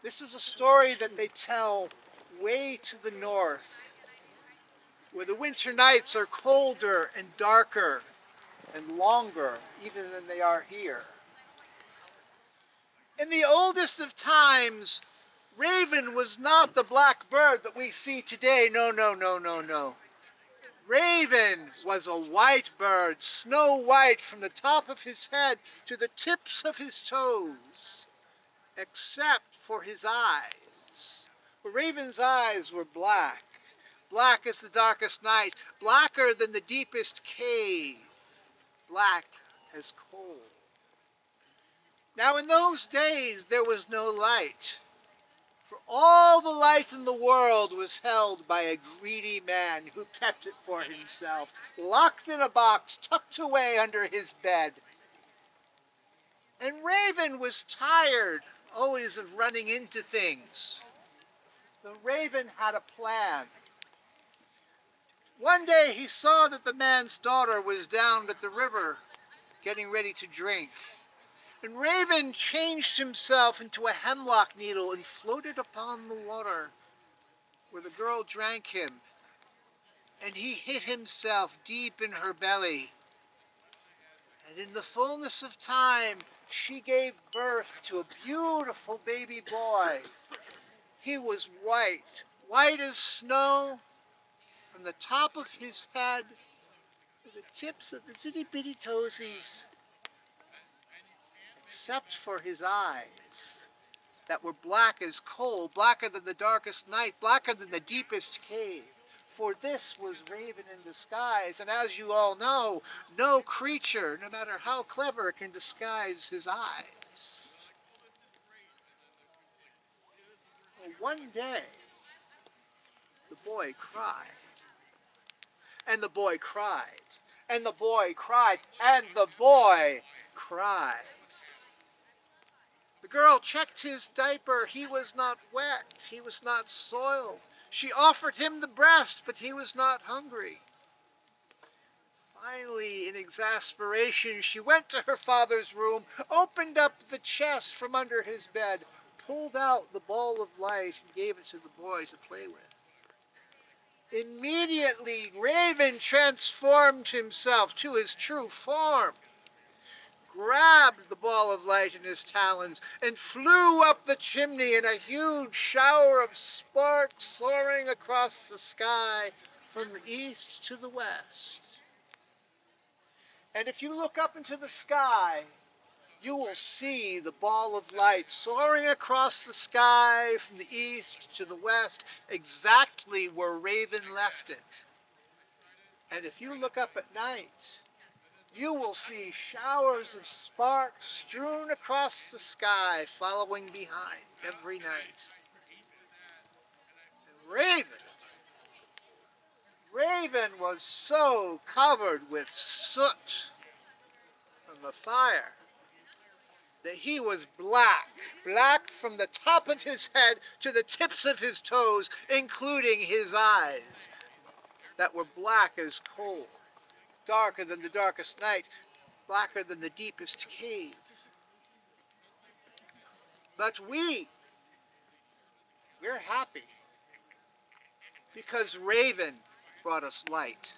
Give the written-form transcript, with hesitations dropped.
This is a story that they tell way to the north, where the winter nights are colder and darker and longer even than they are here. In the oldest of times, Raven was not the black bird that we see today. No, no, no, no, no. Raven was a white bird, snow white from the top of his head to the tips of his toes, except for his eyes. Raven's eyes were black, black as the darkest night, blacker than the deepest cave, black as coal. Now in those days there was no light, for all the light in the world was held by a greedy man who kept it for himself, locked in a box, tucked away under his bed. And Raven was tired always of running into things. The Raven had a plan. One day he saw that the man's daughter was down at the river getting ready to drink. And Raven changed himself into a hemlock needle and floated upon the water where the girl drank him. And he hid himself deep in her belly. And in the fullness of time, she gave birth to a beautiful baby boy. He was white, white as snow, from the top of his head to the tips of his itty-bitty toesies, except for his eyes that were black as coal, blacker than the darkest night, blacker than the deepest cave. For this was Raven in disguise, and as you all know, no creature, no matter how clever, can disguise his eyes. Well, one day, the boy cried, and the boy cried, and the boy cried, and the boy cried. The girl checked his diaper. He was not wet. He was not soiled. She offered him the breast, but he was not hungry. Finally, in exasperation, she went to her father's room, opened up the chest from under his bed, pulled out the ball of light, and gave it to the boy to play with. Immediately, Raven transformed himself to his true form, grabbed the ball of light in his talons, and flew up the chimney in a huge shower of sparks soaring across the sky from the east to the west. And if you look up into the sky, you will see the ball of light soaring across the sky from the east to the west, exactly where Raven left it. And if you look up at night, you will see showers of sparks strewn across the sky, following behind every night. And Raven was so covered with soot from the fire that he was black, black from the top of his head to the tips of his toes, including his eyes, that were black as coal, darker than the darkest night, blacker than the deepest cave. But we're happy because Raven brought us light.